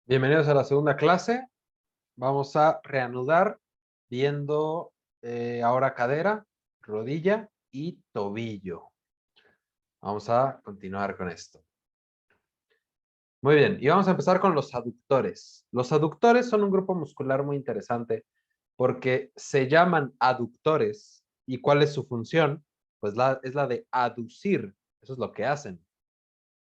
Bienvenidos a la segunda clase. Vamos a reanudar viendo ahora cadera, rodilla y tobillo. Vamos a continuar con esto. Muy bien, y vamos a empezar con los aductores. Los aductores son un grupo muscular muy interesante porque se llaman aductores. ¿Y cuál es su función? Pues es la de aducir. Eso es lo que hacen.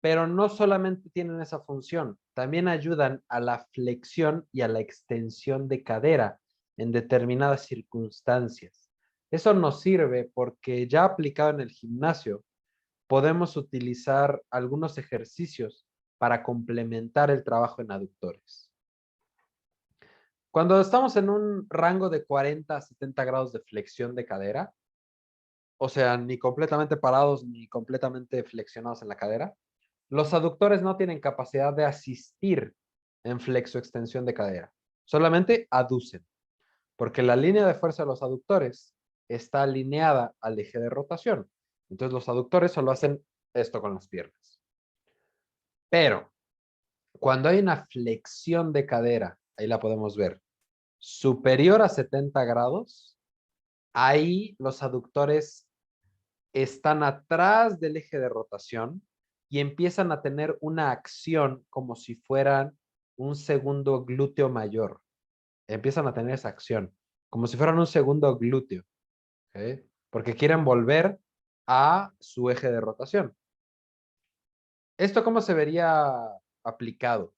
Pero no solamente tienen esa función, también ayudan a la flexión y a la extensión de cadera en determinadas circunstancias. Eso nos sirve porque ya aplicado en el gimnasio, podemos utilizar algunos ejercicios para complementar el trabajo en aductores. Cuando estamos en un rango de 40 a 70 grados de flexión de cadera, o sea, ni completamente parados ni completamente flexionados en la cadera, los aductores no tienen capacidad de asistir en flexoextensión de cadera, solamente aducen, porque la línea de fuerza de los aductores está alineada al eje de rotación. Entonces los aductores solo hacen esto con las piernas. Pero cuando hay una flexión de cadera, ahí la podemos ver, superior a 70 grados, ahí los aductores están atrás del eje de rotación y empiezan a tener una acción como si fueran un segundo glúteo mayor. Empiezan a tener esa acción, como si fueran un segundo glúteo, ¿ok? Porque quieren volver a su eje de rotación. ¿Esto cómo se vería aplicado?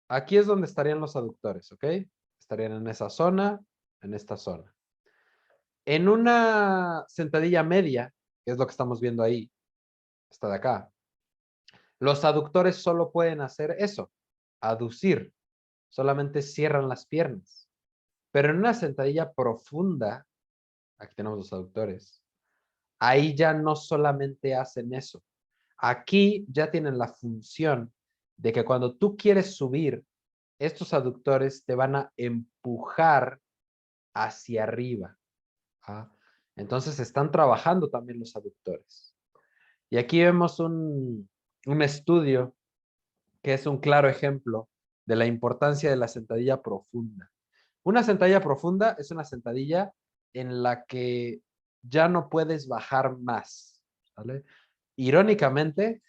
Aquí es donde estarían los aductores, ¿ok? Estarían en esa zona, en esta zona. En una sentadilla media, que es lo que estamos viendo ahí, esta de acá, los aductores solo pueden hacer eso, aducir, solamente cierran las piernas. Pero en una sentadilla profunda, aquí tenemos los aductores, ahí ya no solamente hacen eso. Aquí ya tienen la función de que cuando tú quieres subir, estos aductores te van a empujar hacia arriba. ¿Ah? Entonces están trabajando también los aductores. Y aquí vemos un estudio que es un claro ejemplo de la importancia de la sentadilla profunda. Una sentadilla profunda es una sentadilla en la que ya no puedes bajar más, ¿vale? Irónicamente,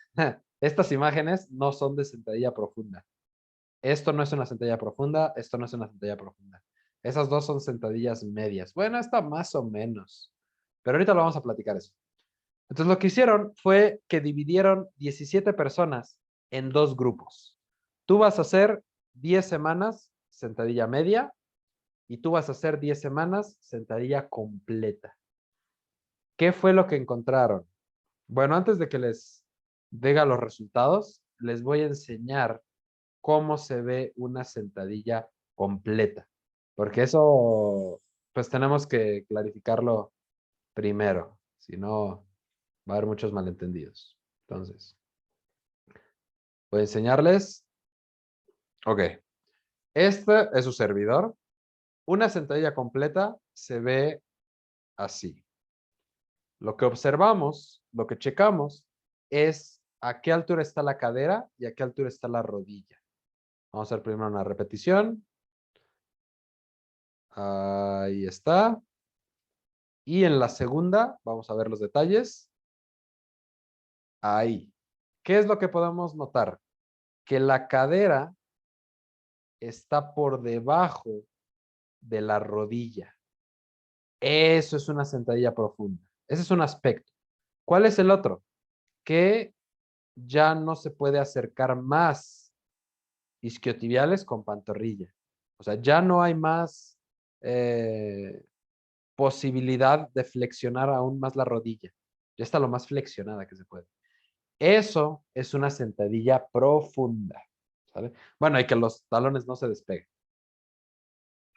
estas imágenes no son de sentadilla profunda. Esto no es una sentadilla profunda, esto no es una sentadilla profunda. Esas dos son sentadillas medias. Bueno, esta más o menos, pero ahorita lo vamos a platicar eso. Entonces lo que hicieron fue que dividieron 17 personas en dos grupos. Tú vas a hacer 10 semanas sentadilla media y tú vas a hacer 10 semanas sentadilla completa. ¿Qué fue lo que encontraron? Bueno, antes de que les diga los resultados, les voy a enseñar cómo se ve una sentadilla completa, porque eso pues tenemos que clarificarlo primero, si no va a haber muchos malentendidos. Entonces, voy a enseñarles. Ok, este es su servidor. Una sentadilla completa se ve así. Lo que observamos, lo que checamos, es a qué altura está la cadera y a qué altura está la rodilla. Vamos a hacer primero una repetición. Ahí está. Y en la segunda, vamos a ver los detalles. Ahí. ¿Qué es lo que podemos notar? Que la cadera está por debajo de la rodilla. Eso es una sentadilla profunda. Ese es un aspecto. ¿Cuál es el otro? Que ya no se puede acercar más isquiotibiales con pantorrilla. O sea, ya no hay más posibilidad de flexionar aún más la rodilla. Ya está lo más flexionada que se puede. Eso es una sentadilla profunda. ¿Sale? Bueno, y que los talones no se despeguen.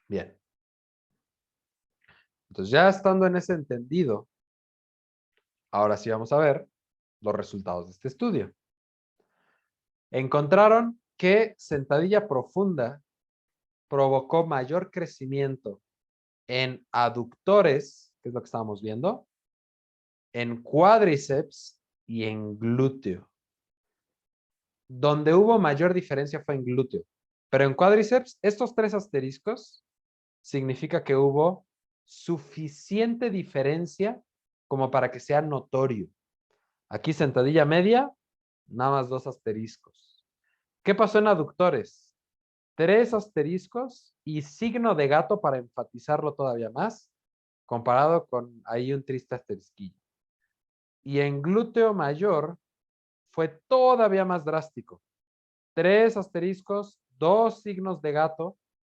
Bien. Entonces, ya estando en ese entendido, ahora sí vamos a ver los resultados de este estudio. Encontraron que sentadilla profunda provocó mayor crecimiento en aductores, que es lo que estábamos viendo, en cuádriceps y en glúteo. Donde hubo mayor diferencia fue en glúteo. Pero en cuádriceps, estos 3 asteriscos significa que hubo suficiente diferencia como para que sea notorio. Aquí sentadilla media, nada más 2 asteriscos. ¿Qué pasó en aductores? 3 asteriscos y signo de gato para enfatizarlo todavía más, comparado con ahí un triste asterisquillo. Y en glúteo mayor fue todavía más drástico. 3 asteriscos, 2 signos de gato,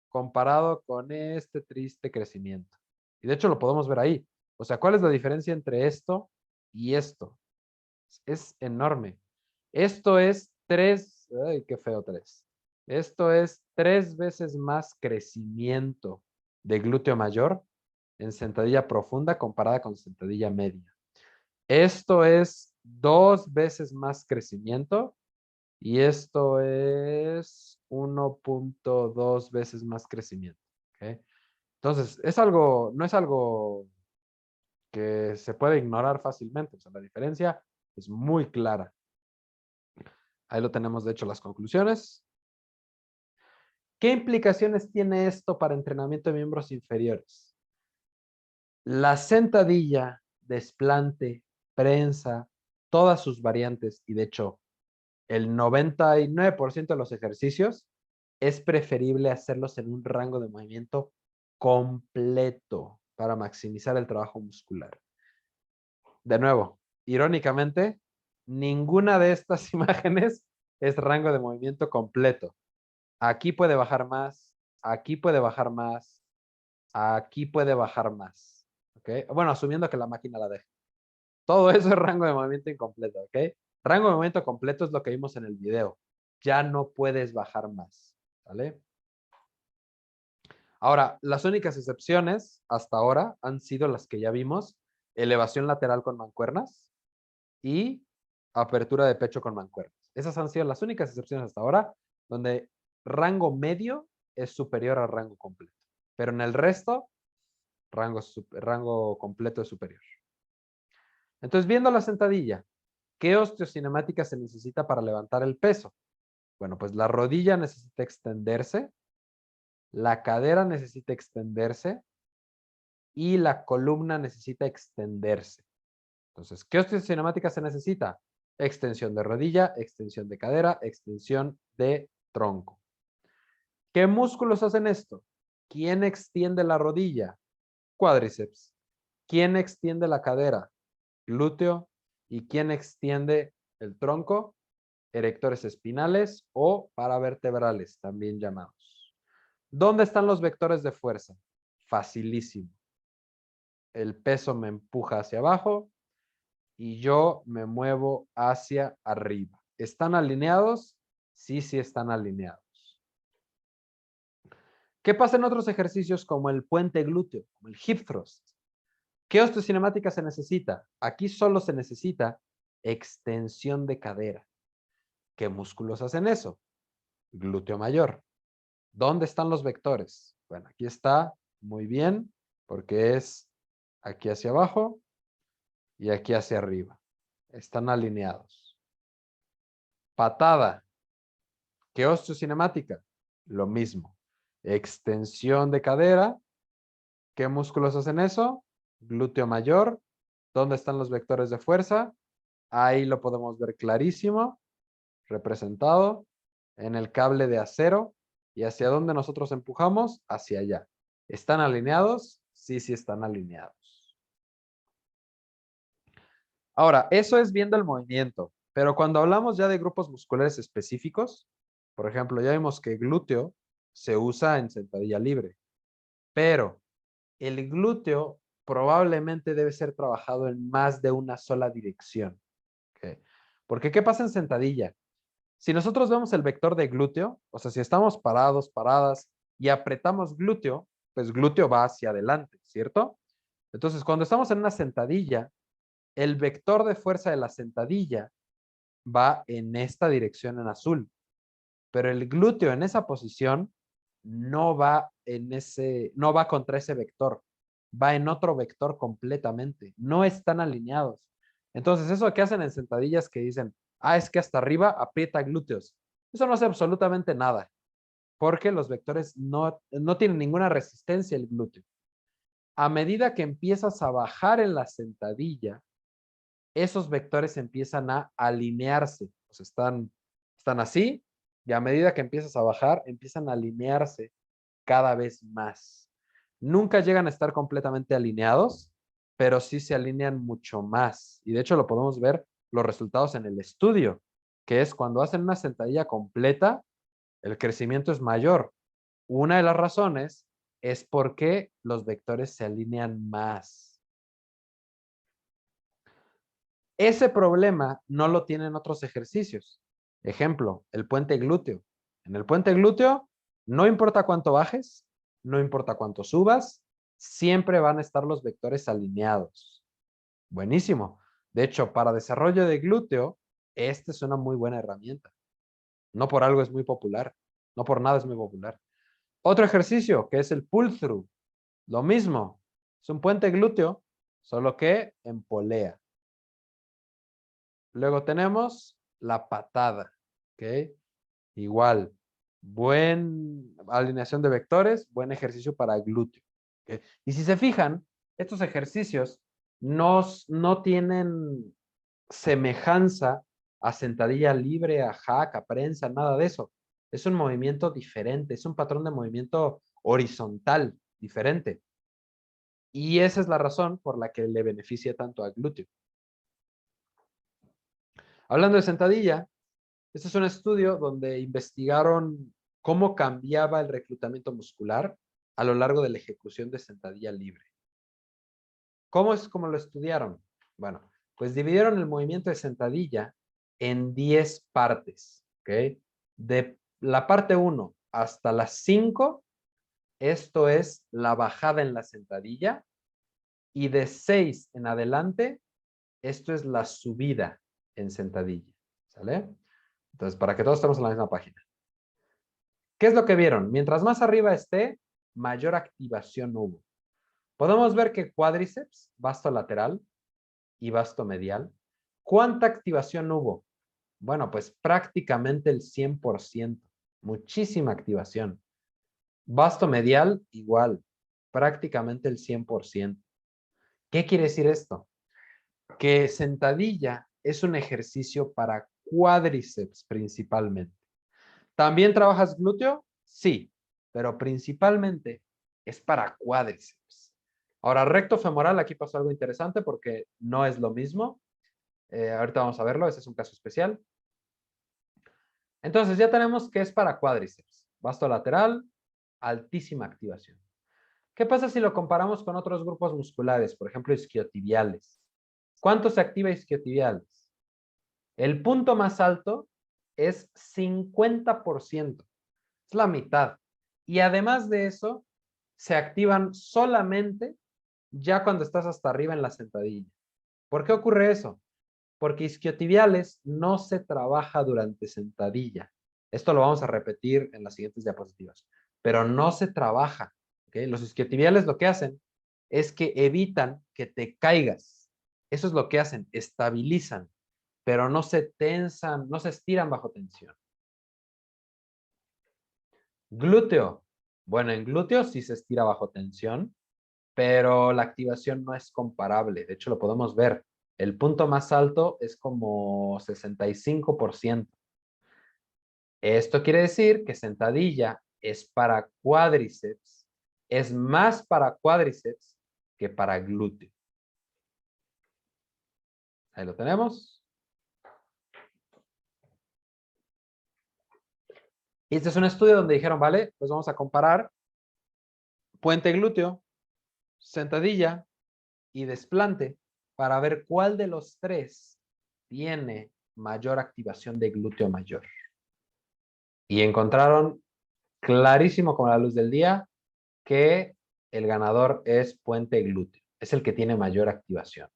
comparado con este triste crecimiento. Y de hecho lo podemos ver ahí. O sea, ¿cuál es la diferencia entre esto y esto? Es enorme. Esto es 3, ay, qué feo 3. Esto es 3 veces más crecimiento de glúteo mayor en sentadilla profunda comparada con sentadilla media. Esto es 2 veces más crecimiento y esto es 1.2 veces más crecimiento. ¿Okay? Entonces, no es algo que se puede ignorar fácilmente. O sea, la diferencia es muy clara. Ahí lo tenemos, de hecho, las conclusiones. ¿Qué implicaciones tiene esto para entrenamiento de miembros inferiores? La sentadilla, desplante, prensa, todas sus variantes, y de hecho, el 99% de los ejercicios es preferible hacerlos en un rango de movimiento completo para maximizar el trabajo muscular. De nuevo, irónicamente, ninguna de estas imágenes es rango de movimiento completo. Aquí puede bajar más, aquí puede bajar más, aquí puede bajar más. ¿Ok? Bueno, asumiendo que la máquina la deje. Todo eso es rango de movimiento incompleto. ¿Ok? Rango de movimiento completo es lo que vimos en el video. Ya no puedes bajar más. ¿Vale? Ahora, las únicas excepciones hasta ahora han sido las que ya vimos. Elevación lateral con mancuernas y apertura de pecho con mancuernas. Esas han sido las únicas excepciones hasta ahora donde rango medio es superior al rango completo. Pero en el resto, rango completo es superior. Entonces, viendo la sentadilla, ¿qué osteocinemática se necesita para levantar el peso? Bueno, pues la rodilla necesita extenderse, la cadera necesita extenderse y la columna necesita extenderse. Entonces, ¿qué osteocinemática se necesita? Extensión de rodilla, extensión de cadera, extensión de tronco. ¿Qué músculos hacen esto? ¿Quién extiende la rodilla? Cuádriceps. ¿Quién extiende la cadera? Glúteo. ¿Y quién extiende el tronco? Erectores espinales o paravertebrales, también llamados. ¿Dónde están los vectores de fuerza? Facilísimo. El peso me empuja hacia abajo y yo me muevo hacia arriba. ¿Están alineados? Sí, sí están alineados. ¿Qué pasa en otros ejercicios como el puente glúteo, como el hip thrust? ¿Qué osteocinemática se necesita? Aquí solo se necesita extensión de cadera. ¿Qué músculos hacen eso? Glúteo mayor. ¿Dónde están los vectores? Bueno, aquí está muy bien porque es aquí hacia abajo y aquí hacia arriba. Están alineados. Patada. ¿Qué osteocinemática? Lo mismo. Extensión de cadera. ¿Qué músculos hacen eso? Glúteo mayor. ¿Dónde están los vectores de fuerza? Ahí lo podemos ver clarísimo, representado en el cable de acero. ¿Y hacia dónde nosotros empujamos? Hacia allá. ¿Están alineados? Sí, sí están alineados. Ahora, eso es viendo el movimiento, pero cuando hablamos ya de grupos musculares específicos, por ejemplo, ya vimos que glúteo se usa en sentadilla libre, pero el glúteo probablemente debe ser trabajado en más de una sola dirección. ¿Okay? Porque ¿qué pasa en sentadilla? Si nosotros vemos el vector de glúteo, o sea, si estamos parados, paradas y apretamos glúteo, pues glúteo va hacia adelante, ¿cierto? Entonces, cuando estamos en una sentadilla, el vector de fuerza de la sentadilla va en esta dirección en azul, pero el glúteo en esa posición no va contra ese vector, va en otro vector completamente, no están alineados. Entonces, eso que hacen en sentadillas que dicen, es que hasta arriba aprieta glúteos. Eso no hace absolutamente nada. porque los vectores no tienen ninguna resistencia el glúteo. A medida que empiezas a bajar en la sentadilla, esos vectores empiezan a alinearse. O sea, están así, y a medida que empiezas a bajar, empiezan a alinearse cada vez más. Nunca llegan a estar completamente alineados, pero sí se alinean mucho más. Y de hecho lo podemos ver los resultados en el estudio, que es cuando hacen una sentadilla completa, el crecimiento es mayor. Una de las razones es porque los vectores se alinean más. Ese problema no lo tienen otros ejercicios. Ejemplo, el puente glúteo. En el puente glúteo, no importa cuánto bajes, no importa cuánto subas, siempre van a estar los vectores alineados. Buenísimo. De hecho, para desarrollo de glúteo, esta es una muy buena herramienta. No por algo es muy popular. No por nada es muy popular. Otro ejercicio que es el pull through. Lo mismo. Es un puente glúteo, solo que en polea. Luego tenemos la patada. ¿Ok? Igual. Buen alineación de vectores, buen ejercicio para glúteo. ¿Ok? Y si se fijan, estos ejercicios no tienen semejanza a sentadilla libre, a hack, a prensa, nada de eso. Es un movimiento diferente, es un patrón de movimiento horizontal, diferente. Y esa es la razón por la que le beneficia tanto al glúteo. Hablando de sentadilla, este es un estudio donde investigaron cómo cambiaba el reclutamiento muscular a lo largo de la ejecución de sentadilla libre. ¿Cómo es como lo estudiaron? Bueno, pues dividieron el movimiento de sentadilla en 10 partes. ¿Ok? De la parte 1 hasta la 5, esto es la bajada en la sentadilla. Y de 6 en adelante, esto es la subida en sentadilla. ¿Sale? Entonces, para que todos estemos en la misma página. ¿Qué es lo que vieron? Mientras más arriba esté, mayor activación hubo. Podemos ver que cuádriceps, vasto lateral y vasto medial. ¿Cuánta activación hubo? Bueno, pues prácticamente el 100%. Muchísima activación. Vasto medial, igual. Prácticamente el 100%. ¿Qué quiere decir esto? Que sentadilla es un ejercicio para cuádriceps principalmente. ¿También trabajas glúteo? Sí, pero principalmente es para cuádriceps. Ahora, recto femoral, aquí pasó algo interesante porque no es lo mismo. Ahorita vamos a verlo, ese es un caso especial. Entonces, ya tenemos que es para cuádriceps. Vasto lateral, altísima activación. ¿Qué pasa si lo comparamos con otros grupos musculares? Por ejemplo, isquiotibiales. ¿Cuánto se activa isquiotibiales? El punto más alto es 50%. Es la mitad. Y además de eso, se activan solamente ya cuando estás hasta arriba en la sentadilla. ¿Por qué ocurre eso? Porque isquiotibiales no se trabaja durante sentadilla. Esto lo vamos a repetir en las siguientes diapositivas. Pero no se trabaja. ¿Okay? Los isquiotibiales lo que hacen es que evitan que te caigas. Eso es lo que hacen, estabilizan, pero no se tensan, no se estiran bajo tensión. Glúteo. Bueno, en glúteo sí se estira bajo tensión, pero la activación no es comparable. De hecho, lo podemos ver. El punto más alto es como 65%. Esto quiere decir que sentadilla es para cuádriceps, es más para cuádriceps que para glúteo. Ahí lo tenemos. Y este es un estudio donde dijeron, vale, pues vamos a comparar puente glúteo, sentadilla y desplante para ver cuál de los tres tiene mayor activación de glúteo mayor. Y encontraron clarísimo como la luz del día que el ganador es puente glúteo. Es el que tiene mayor activación.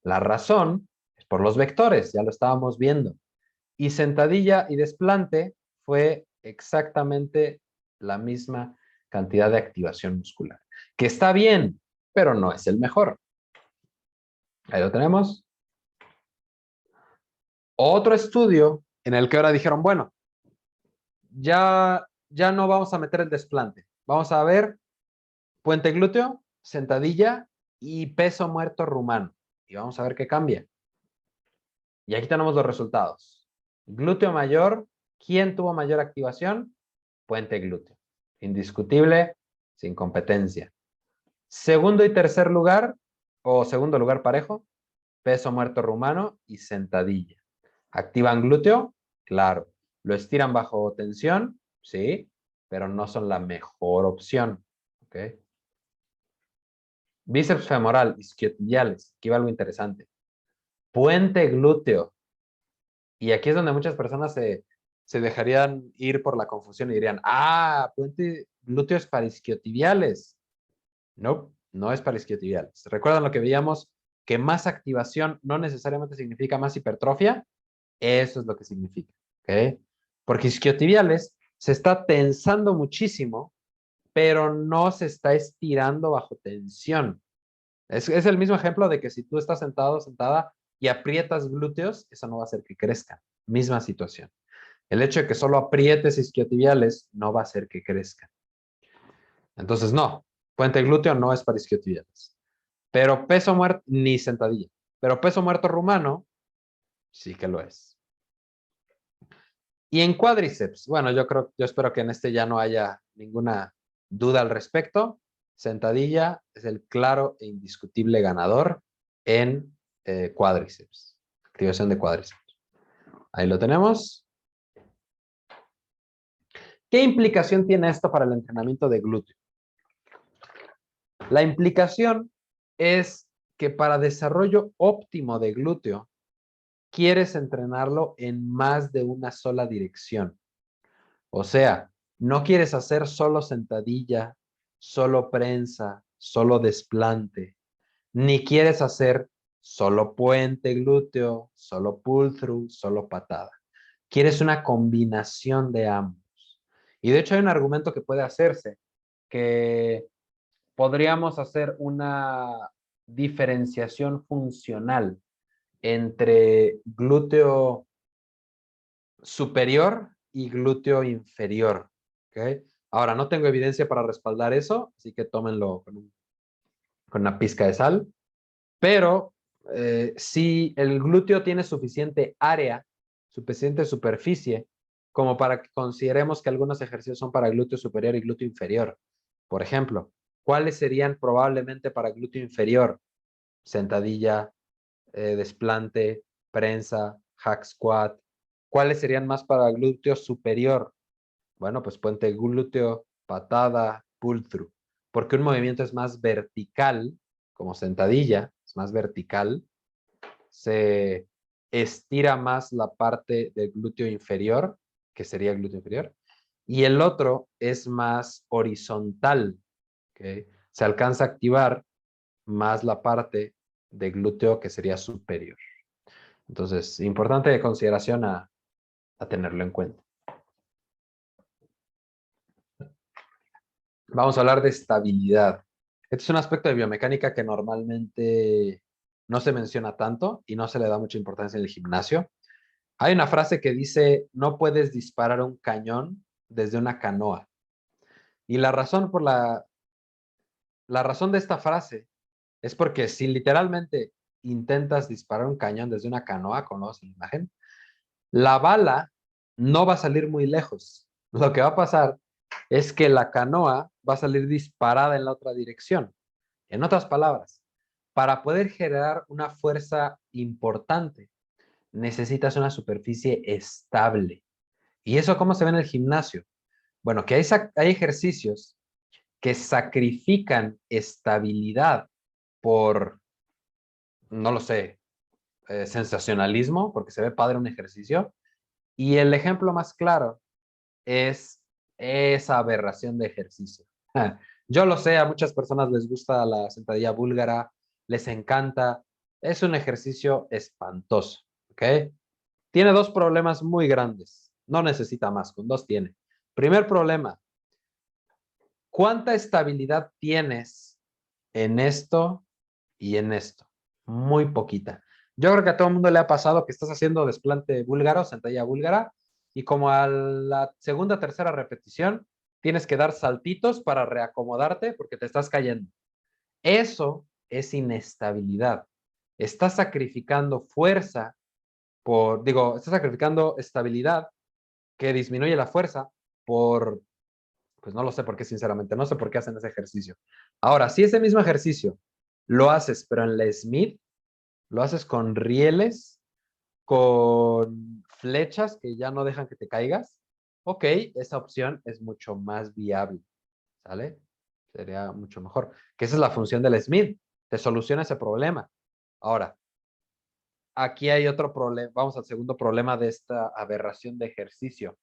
La razón es por los vectores, ya lo estábamos viendo. Y sentadilla y desplante fue exactamente la misma cantidad de activación muscular. Que está bien, pero no es el mejor. Ahí lo tenemos. Otro estudio en el que ahora dijeron, bueno, ya ya no vamos a meter el desplante. Vamos a ver puente glúteo, sentadilla y peso muerto rumano. Y vamos a ver qué cambia. Y aquí tenemos los resultados. Glúteo mayor, ¿quién tuvo mayor activación? Puente glúteo. Indiscutible, sin competencia. Segundo y tercer lugar, o segundo lugar parejo, peso muerto rumano y sentadilla. ¿Activan glúteo? Claro. ¿Lo estiran bajo tensión? Sí, pero no son la mejor opción. ¿Ok? Bíceps femoral, isquiotibiales. Aquí va algo interesante. Puente glúteo. Y aquí es donde muchas personas se dejarían ir por la confusión y dirían, puente glúteo es para isquiotibiales. No, no es para isquiotibiales. ¿Recuerdan lo que veíamos? Que más activación no necesariamente significa más hipertrofia. Eso es lo que significa. ¿Ok? Porque isquiotibiales se está tensando muchísimo, pero no se está estirando bajo tensión. Es el mismo ejemplo de que si tú estás sentado, sentada y aprietas glúteos, eso no va a hacer que crezcan. Misma situación. El hecho de que solo aprietes isquiotibiales no va a hacer que crezcan. Entonces, no, puente glúteo no es para isquiotibiales. Pero peso muerto, ni sentadilla. Pero peso muerto rumano, sí que lo es. Y en cuádriceps, bueno, yo espero que en este ya no haya ninguna duda al respecto. Sentadilla es el claro e indiscutible ganador en cuádriceps. Activación de cuádriceps. Ahí lo tenemos. ¿Qué implicación tiene esto para el entrenamiento de glúteo? La implicación es que para desarrollo óptimo de glúteo, quieres entrenarlo en más de una sola dirección. O sea, no quieres hacer solo sentadilla, solo prensa, solo desplante, ni quieres hacer solo puente glúteo, solo pull through, solo patada. Quieres una combinación de ambos. Y de hecho hay un argumento que puede hacerse, que podríamos hacer una diferenciación funcional entre glúteo superior y glúteo inferior. ¿Okay? Ahora, no tengo evidencia para respaldar eso, así que tómenlo con una pizca de sal, pero si el glúteo tiene suficiente área, suficiente superficie, como para que consideremos que algunos ejercicios son para glúteo superior y glúteo inferior. Por ejemplo, ¿cuáles serían probablemente para glúteo inferior? Sentadilla, desplante, prensa, hack squat. ¿Cuáles serían más para glúteo superior? Bueno, pues puente glúteo, patada, pull through. Porque un movimiento es más vertical, como sentadilla, es más vertical, se estira más la parte del glúteo inferior, que sería el glúteo inferior, y el otro es más horizontal, ¿okay? Se alcanza a activar más la parte de glúteo que sería superior. Entonces, importante de consideración a tenerlo en cuenta. Vamos a hablar de estabilidad. Este es un aspecto de biomecánica que normalmente no se menciona tanto y no se le da mucha importancia en el gimnasio. Hay una frase que dice, no puedes disparar un cañón desde una canoa. Y la razón de esta frase es porque si literalmente intentas disparar un cañón desde una canoa, conoces la imagen, la bala no va a salir muy lejos. Lo que va a pasar es que la canoa va a salir disparada en la otra dirección. En otras palabras, para poder generar una fuerza importante, necesitas una superficie estable. ¿Y eso cómo se ve en el gimnasio? Bueno, que hay ejercicios que sacrifican estabilidad por, no lo sé, sensacionalismo, porque se ve padre un ejercicio. Y el ejemplo más claro es esa aberración de ejercicio. Yo lo sé, a muchas personas les gusta la sentadilla búlgara, les encanta. Es un ejercicio espantoso, ¿ok? Tiene dos problemas muy grandes. No necesita más, con dos tiene. Primer problema, ¿cuánta estabilidad tienes en esto y en esto? Muy poquita. Yo creo que a todo el mundo le ha pasado que estás haciendo desplante búlgaro, sentadilla búlgara, y como a la segunda, tercera repetición, tienes que dar saltitos para reacomodarte porque te estás cayendo. Eso es inestabilidad. Estás sacrificando fuerza estás sacrificando estabilidad que disminuye la fuerza por, pues no lo sé por qué, sinceramente, no sé por qué hacen ese ejercicio. Ahora, si ese mismo ejercicio lo haces, pero en la Smith, lo haces con rieles, con flechas que ya no dejan que te caigas, ok, esa opción es mucho más viable, ¿sale? Sería mucho mejor. Que esa es la función del Smith, te soluciona ese problema. Ahora, aquí hay otro problema, vamos al segundo problema de esta aberración de ejercicio.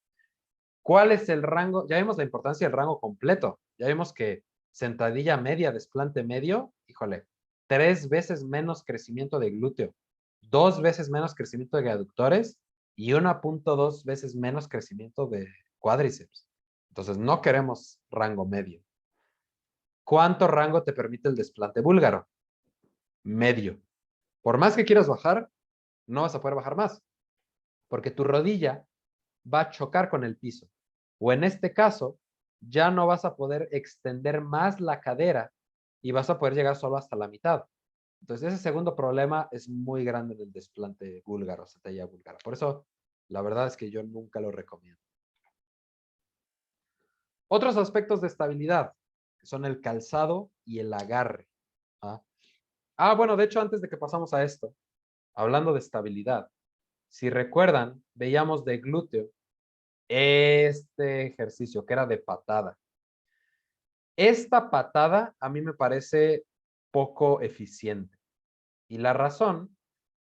¿Cuál es el rango? Ya vimos la importancia del rango completo. Ya vimos que sentadilla media, desplante medio, híjole, 3 veces menos crecimiento de glúteo, 2 veces menos crecimiento de aductores y 1.2 veces menos crecimiento de cuádriceps. Entonces, no queremos rango medio. ¿Cuánto rango te permite el desplante búlgaro? Medio. Por más que quieras bajar, no vas a poder bajar más, porque tu rodilla va a chocar con el piso. O en este caso, ya no vas a poder extender más la cadera y vas a poder llegar solo hasta la mitad. Entonces, ese segundo problema es muy grande en el desplante búlgaro, sentadilla búlgara. Por eso, la verdad es que yo nunca lo recomiendo. Otros aspectos de estabilidad, que son el calzado y el agarre. Bueno, de hecho, antes de que pasamos a esto, hablando de estabilidad, si recuerdan, veíamos de glúteo este ejercicio que era de patada. Esta patada a mí me parece poco eficiente. Y la razón,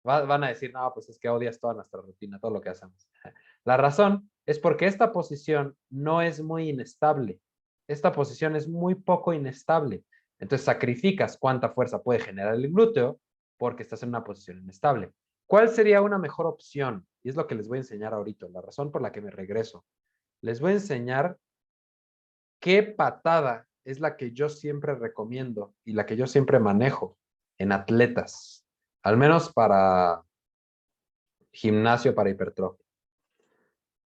van a decir, no, pues es que odias toda nuestra rutina, todo lo que hacemos. La razón es porque esta posición no es muy inestable. Esta posición es muy poco inestable. Entonces sacrificas cuánta fuerza puede generar el glúteo porque estás en una posición inestable. ¿Cuál sería una mejor opción? Y es lo que les voy a enseñar ahorita, la razón por la que me regreso. Les voy a enseñar qué patada es la que yo siempre recomiendo y la que yo siempre manejo en atletas, al menos para gimnasio, para hipertrofia.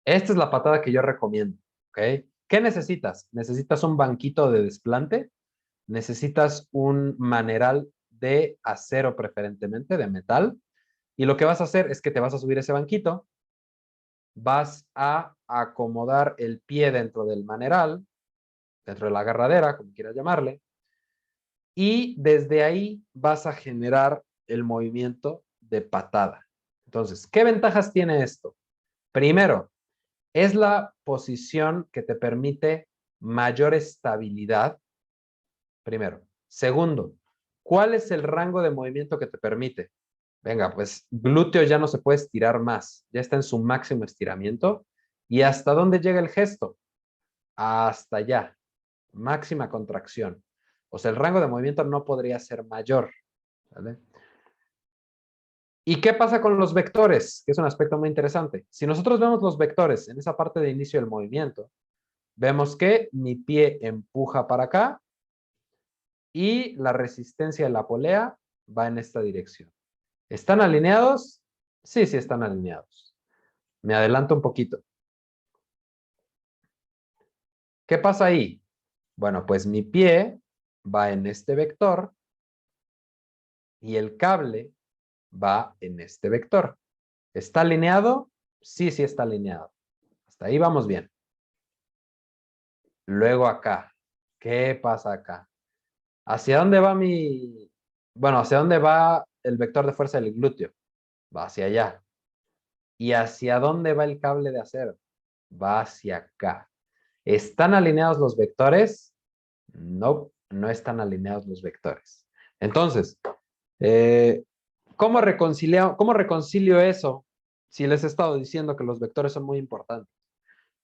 Esta es la patada que yo recomiendo, ¿ok? ¿Qué necesitas? Necesitas un banquito de desplante, necesitas un maneral de acero preferentemente, de metal, y lo que vas a hacer es que te vas a subir ese banquito, vas a acomodar el pie dentro del maneral, dentro de la agarradera, como quieras llamarle, y desde ahí vas a generar el movimiento de patada. Entonces, ¿qué ventajas tiene esto? Primero, es la posición que te permite mayor estabilidad. Primero. Segundo, ¿cuál es el rango de movimiento que te permite? Venga, pues glúteo ya no se puede estirar más, ya está en su máximo estiramiento. ¿Y hasta dónde llega el gesto? Hasta allá, máxima contracción. O sea, el rango de movimiento no podría ser mayor. ¿Vale? ¿Y qué pasa con los vectores? Que es un aspecto muy interesante. Si nosotros vemos los vectores en esa parte de inicio del movimiento, vemos que mi pie empuja para acá y la resistencia de la polea va en esta dirección. ¿Están alineados? Sí, sí están alineados. Me adelanto un poquito. ¿Qué pasa ahí? Bueno, pues mi pie va en este vector y el cable va en este vector. ¿Está alineado? Sí, sí está alineado. Hasta ahí vamos bien. Luego acá. ¿Qué pasa acá? ¿Hacia dónde va Bueno, ¿hacia dónde va el vector de fuerza del glúteo? Va hacia allá. ¿Y hacia dónde va el cable de acero? Va hacia acá. ¿Están alineados los vectores? No, no están alineados los vectores. Entonces, eh, cómo reconcilio eso si les he estado diciendo que los vectores son muy importantes?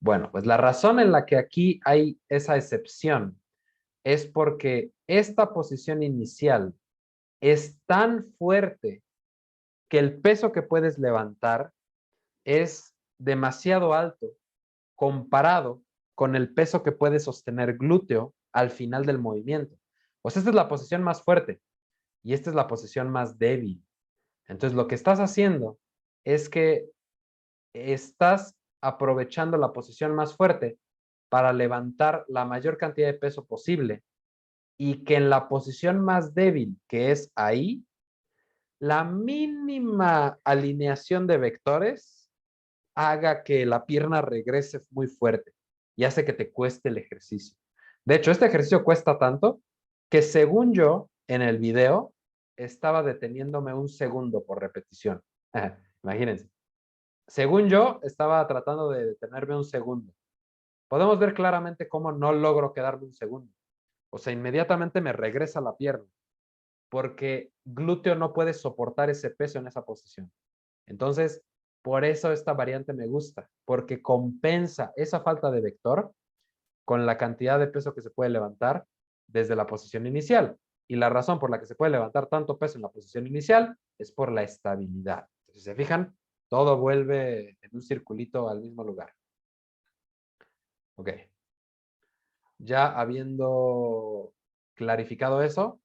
Bueno, pues la razón en la que aquí hay esa excepción es porque esta posición inicial es tan fuerte que el peso que puedes levantar es demasiado alto comparado con el peso que puede sostener glúteo al final del movimiento. Pues esta es la posición más fuerte y esta es la posición más débil. Entonces lo que estás haciendo es que estás aprovechando la posición más fuerte para levantar la mayor cantidad de peso posible y que en la posición más débil, que es ahí, la mínima alineación de vectores haga que la pierna regrese muy fuerte y hace que te cueste el ejercicio. De hecho, este ejercicio cuesta tanto que según yo, en el video, estaba deteniéndome un segundo por repetición. Imagínense. Según yo, estaba tratando de detenerme un segundo. Podemos ver claramente cómo no logro quedarme un segundo. O sea, inmediatamente me regresa la pierna porque glúteo no puede soportar ese peso en esa posición. Entonces, por eso esta variante me gusta, porque compensa esa falta de vector con la cantidad de peso que se puede levantar desde la posición inicial. Y la razón por la que se puede levantar tanto peso en la posición inicial es por la estabilidad. Si se fijan, todo vuelve en un circulito al mismo lugar. Ok. Ya habiendo clarificado eso,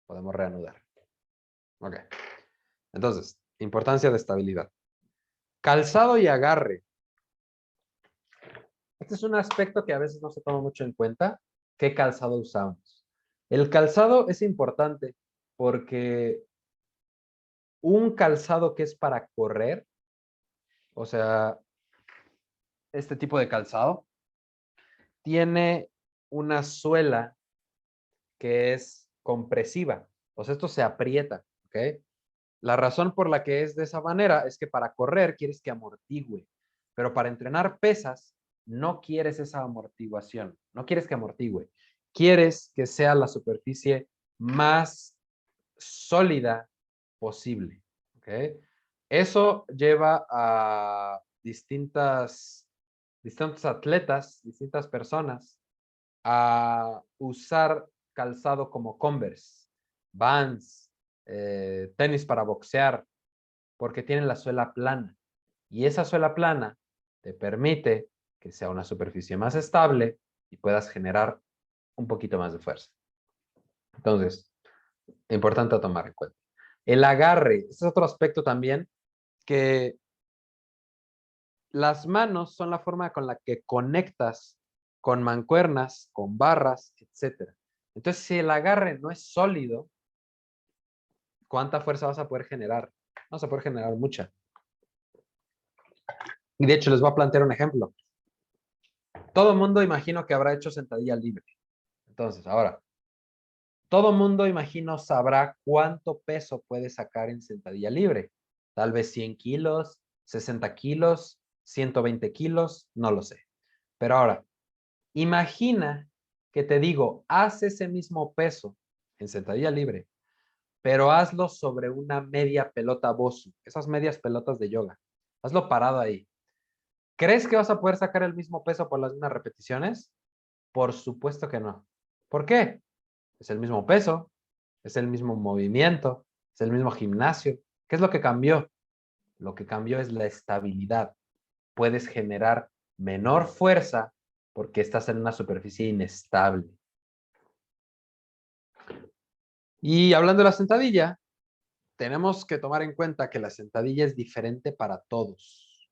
podemos reanudar. Ok. Entonces, importancia de estabilidad. Calzado y agarre. Este es un aspecto que a veces no se toma mucho en cuenta. ¿Qué calzado usamos? El calzado es importante porque un calzado que es para correr, o sea, este tipo de calzado, tiene una suela que es compresiva. O sea, esto se aprieta, ¿ok? La razón por la que es de esa manera es que para correr quieres que amortigüe, pero para entrenar pesas no quieres esa amortiguación, no quieres que amortigüe, quieres que sea la superficie más sólida posible. ¿Okay? Eso lleva a distintos atletas, distintas personas a usar calzado como Converse, Vans, tenis para boxear, porque tienen la suela plana. Y esa suela plana te permite que sea una superficie más estable y puedas generar un poquito más de fuerza. Entonces, importante a tomar en cuenta. El agarre, este es otro aspecto también, que las manos son la forma con la que conectas con mancuernas, con barras, etc. Entonces, si el agarre no es sólido, ¿cuánta fuerza vas a poder generar? Vas a poder generar mucha. Y de hecho, les voy a plantear un ejemplo. Todo el mundo imagino que habrá hecho sentadilla libre. Entonces, ahora, todo el mundo imagino sabrá cuánto peso puede sacar en sentadilla libre. Tal vez 100 kilos, 60 kilos, 120 kilos, no lo sé. Pero ahora, imagina que te digo, haz ese mismo peso en sentadilla libre, pero hazlo sobre una media pelota Bosu, esas medias pelotas de yoga. Hazlo parado ahí. ¿Crees que vas a poder sacar el mismo peso por las mismas repeticiones? Por supuesto que no. ¿Por qué? Es el mismo peso, es el mismo movimiento, es el mismo gimnasio. ¿Qué es lo que cambió? Lo que cambió es la estabilidad. Puedes generar menor fuerza porque estás en una superficie inestable. Y hablando de la sentadilla, tenemos que tomar en cuenta que la sentadilla es diferente para todos,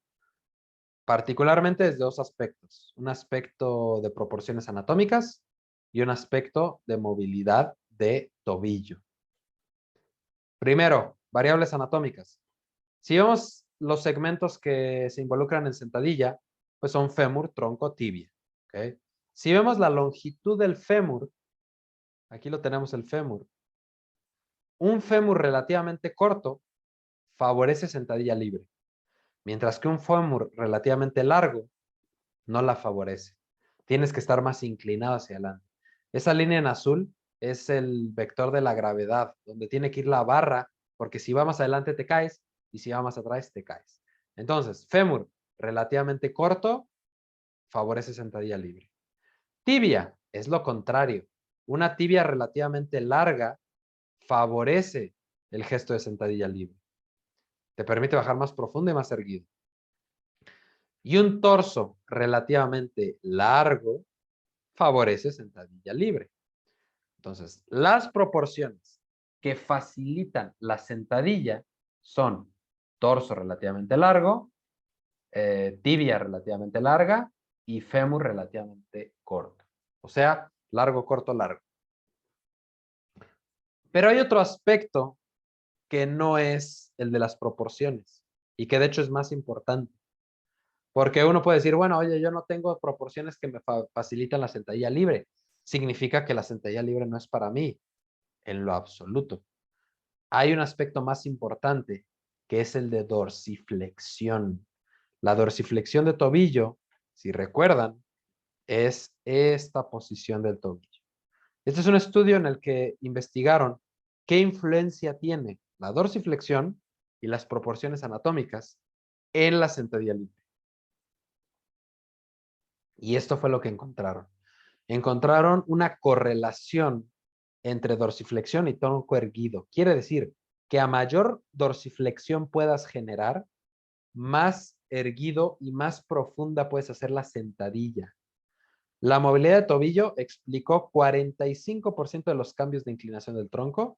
particularmente desde dos aspectos. Un aspecto de proporciones anatómicas y un aspecto de movilidad de tobillo. Primero, variables anatómicas. Si vemos los segmentos que se involucran en sentadilla, pues son fémur, tronco, tibia. ¿Okay? Si vemos la longitud del fémur, aquí lo tenemos el fémur. Un fémur relativamente corto favorece sentadilla libre, mientras que un fémur relativamente largo no la favorece. Tienes que estar más inclinado hacia adelante. Esa línea en azul es el vector de la gravedad, donde tiene que ir la barra, porque si va más adelante te caes y si va más atrás te caes. Entonces, fémur relativamente corto favorece sentadilla libre. Tibia es lo contrario. Una tibia relativamente larga favorece el gesto de sentadilla libre. Te permite bajar más profundo y más erguido. Y un torso relativamente largo favorece sentadilla libre. Entonces, las proporciones que facilitan la sentadilla son torso relativamente largo tibia relativamente larga y fémur relativamente corto. O sea, largo, corto, largo. Pero hay otro aspecto que no es el de las proporciones y que de hecho es más importante. Porque uno puede decir, bueno, oye, yo no tengo proporciones que me facilitan la sentadilla libre. Significa que la sentadilla libre no es para mí, en lo absoluto. Hay un aspecto más importante, que es el de dorsiflexión. La dorsiflexión de tobillo, si recuerdan, es esta posición del tobillo. Este es un estudio en el que investigaron qué influencia tiene la dorsiflexión y las proporciones anatómicas en la sentadilla libre. Y esto fue lo que encontraron. Encontraron una correlación entre dorsiflexión y tronco erguido. Quiere decir que a mayor dorsiflexión puedas generar, más erguido y más profunda puedes hacer la sentadilla. La movilidad de tobillo explicó 45% de los cambios de inclinación del tronco,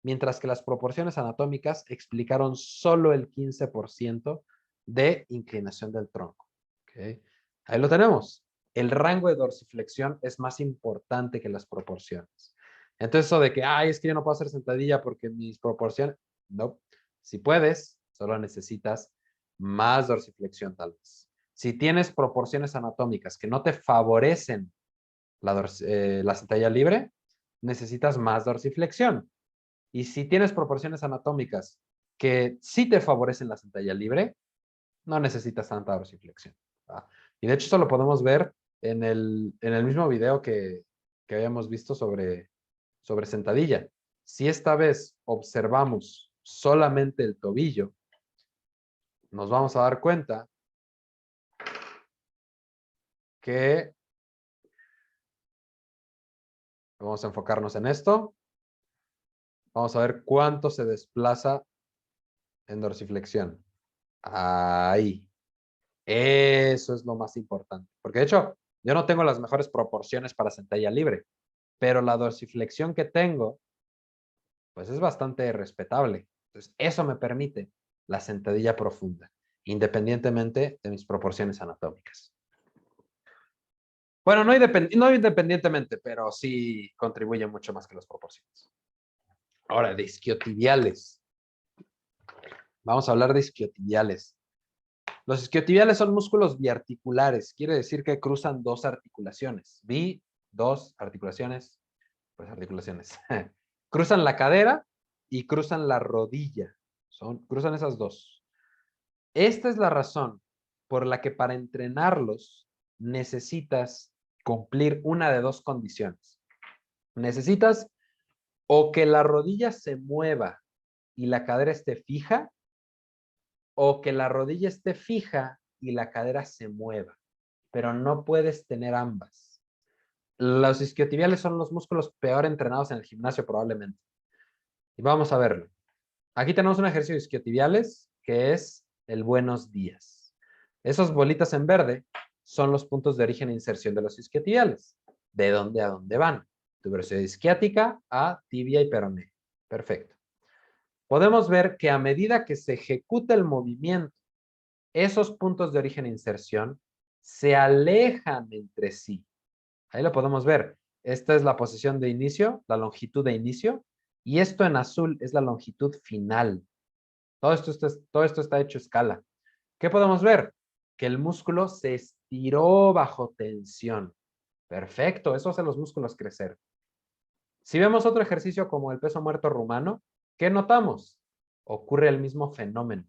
mientras que las proporciones anatómicas explicaron solo el 15% de inclinación del tronco. ¿Okay? Ahí lo tenemos. El rango de dorsiflexión es más importante que las proporciones. Entonces, eso de que, ay, es que yo no puedo hacer sentadilla porque mis proporciones, no. Si puedes, solo necesitas más dorsiflexión tal vez. Si tienes proporciones anatómicas que no te favorecen la sentadilla libre, necesitas más dorsiflexión. Y si tienes proporciones anatómicas que sí te favorecen la sentadilla libre, no necesitas tanta dorsiflexión. ¿Va? Y de hecho eso lo podemos ver en el mismo video que habíamos visto sobre sentadilla. Si esta vez observamos solamente el tobillo, nos vamos a dar cuenta que vamos a enfocarnos en esto. Vamos a ver cuánto se desplaza en dorsiflexión. Ahí. Eso es lo más importante. Porque de hecho, yo no tengo las mejores proporciones para sentadilla libre, pero la dorsiflexión que tengo, pues es bastante respetable. Entonces, eso me permite la sentadilla profunda, independientemente de mis proporciones anatómicas. Bueno, no independientemente, pero sí contribuye mucho más que las proporciones. Ahora, de isquiotibiales. Vamos a hablar de isquiotibiales. Los isquiotibiales son músculos biarticulares, quiere decir que cruzan dos articulaciones. Dos articulaciones, pues articulaciones. Cruzan la cadera y cruzan la rodilla. Cruzan esas dos. Esta es la razón por la que para entrenarlos necesitas cumplir una de dos condiciones. Necesitas o que la rodilla se mueva y la cadera esté fija, o que la rodilla esté fija y la cadera se mueva, pero no puedes tener ambas. Los isquiotibiales son los músculos peor entrenados en el gimnasio probablemente. Y vamos a verlo. Aquí tenemos un ejercicio de isquiotibiales que es el buenos días. Esas bolitas en verde son los puntos de origen e inserción de los isquiotibiales. ¿De dónde a dónde van? Tuberosidad isquiática a tibia y peroné. Perfecto. Podemos ver que a medida que se ejecuta el movimiento, esos puntos de origen e inserción se alejan entre sí. Ahí lo podemos ver. Esta es la posición de inicio, la longitud de inicio, y esto en azul es la longitud final. Todo esto está hecho a escala. ¿Qué podemos ver? Que el músculo se estiró bajo tensión. Perfecto, eso hace los músculos crecer. Si vemos otro ejercicio como el peso muerto rumano, ¿qué notamos? Ocurre el mismo fenómeno.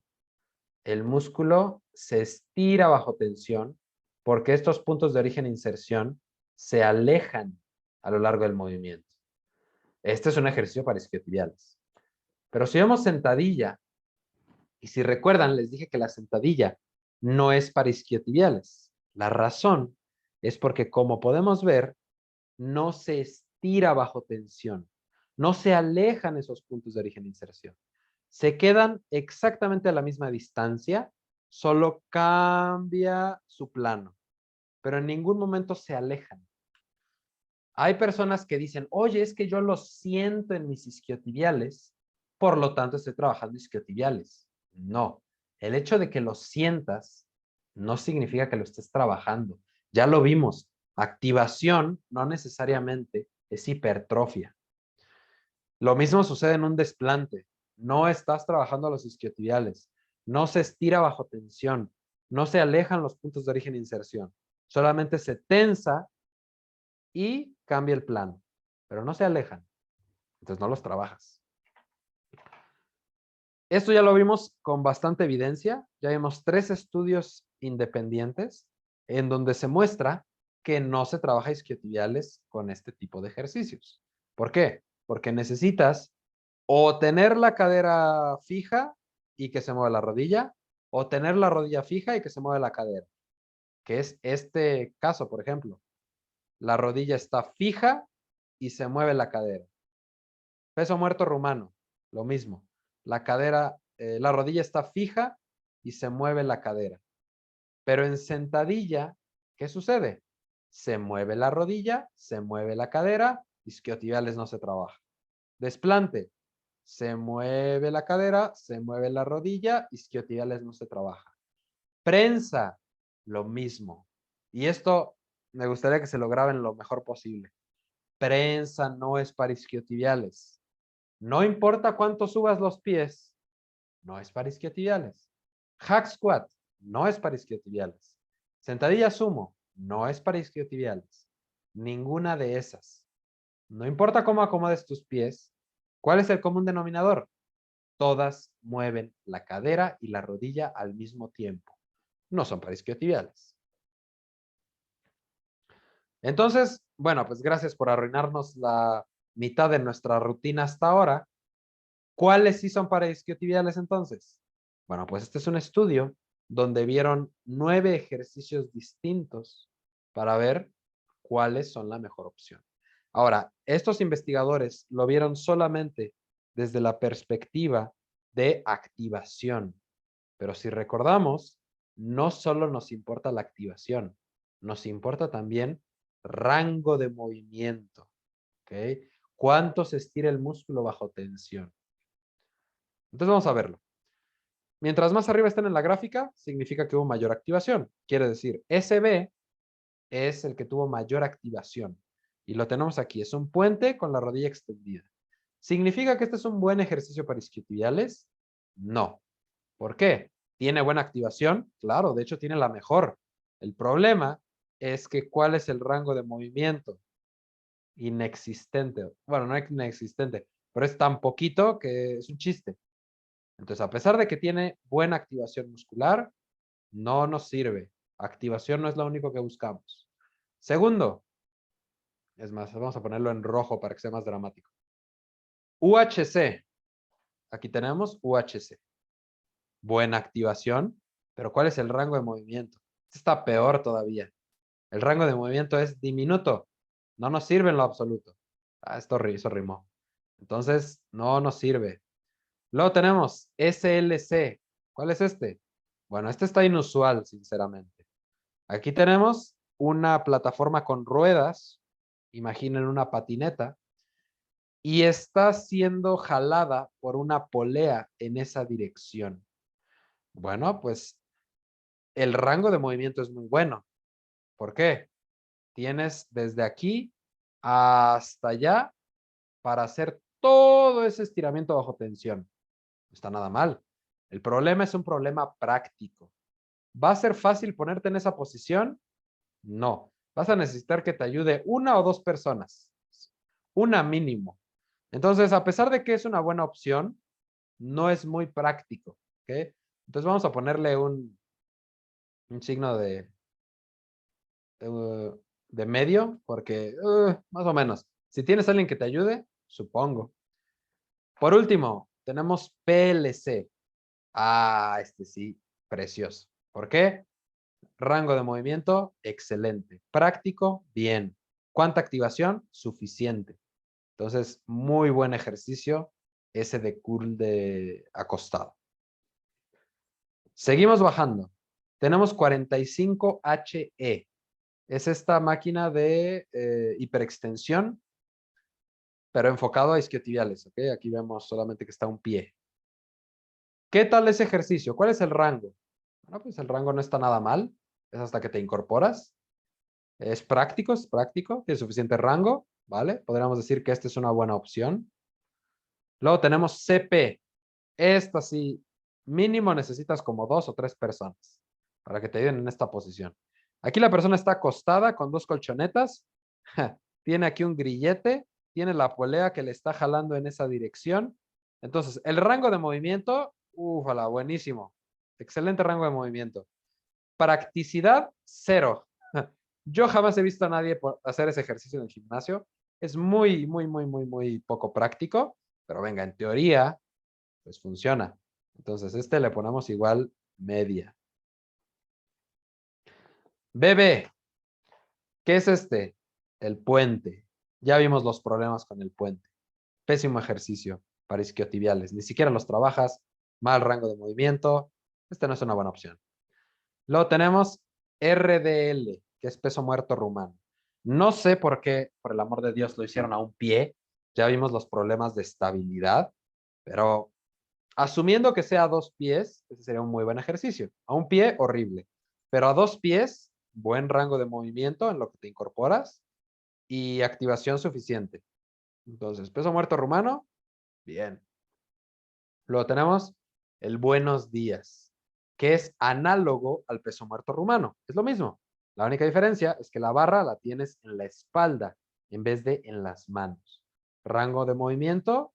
El músculo se estira bajo tensión porque estos puntos de origen e inserción se alejan a lo largo del movimiento. Este es un ejercicio para isquiotibiales. Pero si vemos sentadilla, y si recuerdan, les dije que la sentadilla no es para isquiotibiales. La razón es porque, como podemos ver, no se estira bajo tensión. No se alejan esos puntos de origen e inserción. Se quedan exactamente a la misma distancia, solo cambia su plano, pero en ningún momento se alejan. Hay personas que dicen, oye, es que yo lo siento en mis isquiotibiales, por lo tanto estoy trabajando isquiotibiales. No, el hecho de que lo sientas no significa que lo estés trabajando. Ya lo vimos. Activación no necesariamente es hipertrofia. Lo mismo sucede en un desplante. No estás trabajando los isquiotibiales. No se estira bajo tensión. No se alejan los puntos de origen e inserción. Solamente se tensa y cambia el plano. Pero no se alejan. Entonces no los trabajas. Esto ya lo vimos con bastante evidencia. Ya vimos 3 estudios independientes en donde se muestra que no se trabaja isquiotibiales con este tipo de ejercicios. ¿Por qué? Porque necesitas o tener la cadera fija y que se mueva la rodilla, o tener la rodilla fija y que se mueva la cadera, que es este caso, por ejemplo. La rodilla está fija y se mueve la cadera. Peso muerto rumano, lo mismo. La cadera, la rodilla está fija y se mueve la cadera. Pero en sentadilla, ¿qué sucede? Se mueve la rodilla, se mueve la cadera, isquiotibiales no se trabaja. Desplante, se mueve la cadera, se mueve la rodilla, isquiotibiales no se trabaja. Prensa, lo mismo. Y esto me gustaría que se lo graben lo mejor posible. Prensa no es para isquiotibiales. No importa cuánto subas los pies, no es para isquiotibiales. Hack squat, no es para isquiotibiales. Sentadilla sumo, no es para isquiotibiales. Ninguna de esas. No importa cómo acomodes tus pies, ¿cuál es el común denominador? Todas mueven la cadera y la rodilla al mismo tiempo. No son para isquiotibiales. Entonces, bueno, pues gracias por arruinarnos la mitad de nuestra rutina hasta ahora. ¿Cuáles sí son para isquiotibiales entonces? Bueno, pues este es un estudio donde vieron 9 ejercicios distintos para ver cuáles son la mejor opción. Ahora, estos investigadores lo vieron solamente desde la perspectiva de activación. Pero si recordamos, no solo nos importa la activación, nos importa también rango de movimiento. ¿Ok? ¿Cuánto se estira el músculo bajo tensión? Entonces vamos a verlo. Mientras más arriba estén en la gráfica, significa que hubo mayor activación. Quiere decir, SB es el que tuvo mayor activación. Y lo tenemos aquí. Es un puente con la rodilla extendida. ¿Significa que este es un buen ejercicio para isquiotibiales? No. ¿Por qué? ¿Tiene buena activación? Claro, de hecho tiene la mejor. El problema es que ¿cuál es el rango de movimiento? Inexistente. Bueno, no es inexistente, pero es tan poquito que es un chiste. Entonces, a pesar de que tiene buena activación muscular, no nos sirve. Activación no es lo único que buscamos. Segundo, es más, vamos a ponerlo en rojo para que sea más dramático. UHC. Aquí tenemos UHC. Buena activación, pero ¿cuál es el rango de movimiento? Este está peor todavía. El rango de movimiento es diminuto. No nos sirve en lo absoluto. Eso rimó. Entonces, no nos sirve. Luego tenemos SLC. ¿Cuál es este? Bueno, este está inusual, sinceramente. Aquí tenemos una plataforma con ruedas. Imaginen una patineta. Y está siendo jalada por una polea en esa dirección. Bueno, pues el rango de movimiento es muy bueno. ¿Por qué? Tienes desde aquí hasta allá para hacer todo ese estiramiento bajo tensión. No está nada mal. El problema es un problema práctico. ¿Va a ser fácil ponerte en esa posición? No. Vas a necesitar que te ayude una o dos personas. Una mínimo. Entonces, a pesar de que es una buena opción, no es muy práctico. ¿Ok? Entonces vamos a ponerle un signo de medio, porque más o menos. Si tienes a alguien que te ayude, supongo. Por último, tenemos PLC. Ah, este sí, precioso. ¿Por qué? Rango de movimiento, excelente. Práctico, bien. ¿Cuánta activación? Suficiente. Entonces, muy buen ejercicio ese de curl de acostado. Seguimos bajando. Tenemos 45HE. Es esta máquina de hiperextensión, pero enfocado a isquiotibiales. ¿Ok? Aquí vemos solamente que está un pie. ¿Qué tal ese ejercicio? ¿Cuál es el rango? Bueno, pues el rango no está nada mal. Es hasta que te incorporas. Es práctico, tiene suficiente rango, ¿vale? Podríamos decir que esta es una buena opción. Luego tenemos CP. Esta sí, mínimo necesitas como 2 o 3 personas para que te ayuden en esta posición. Aquí la persona está acostada con 2 colchonetas. Tiene aquí un grillete. Tiene la polea que le está jalando en esa dirección. Entonces, el rango de movimiento, ufala, buenísimo. Excelente rango de movimiento. Practicidad, 0. Yo jamás he visto a nadie hacer ese ejercicio en el gimnasio. Es muy poco práctico, pero venga, en teoría, pues funciona. Entonces, este le ponemos igual media. BB, ¿qué es este? El puente. Ya vimos los problemas con el puente. Pésimo ejercicio para isquiotibiales. Ni siquiera los trabajas. Mal rango de movimiento. Este no es una buena opción. Luego tenemos RDL, que es peso muerto rumano. No sé por qué, por el amor de Dios, lo hicieron a un pie. Ya vimos los problemas de estabilidad, pero asumiendo que sea a 2 pies, ese sería un muy buen ejercicio. A un pie, horrible. Pero a 2 pies, buen rango de movimiento en lo que te incorporas y activación suficiente. Entonces, peso muerto rumano, bien. Luego tenemos el buenos días, que es análogo al peso muerto rumano. Es lo mismo. La única diferencia es que la barra la tienes en la espalda en vez de en las manos. Rango de movimiento,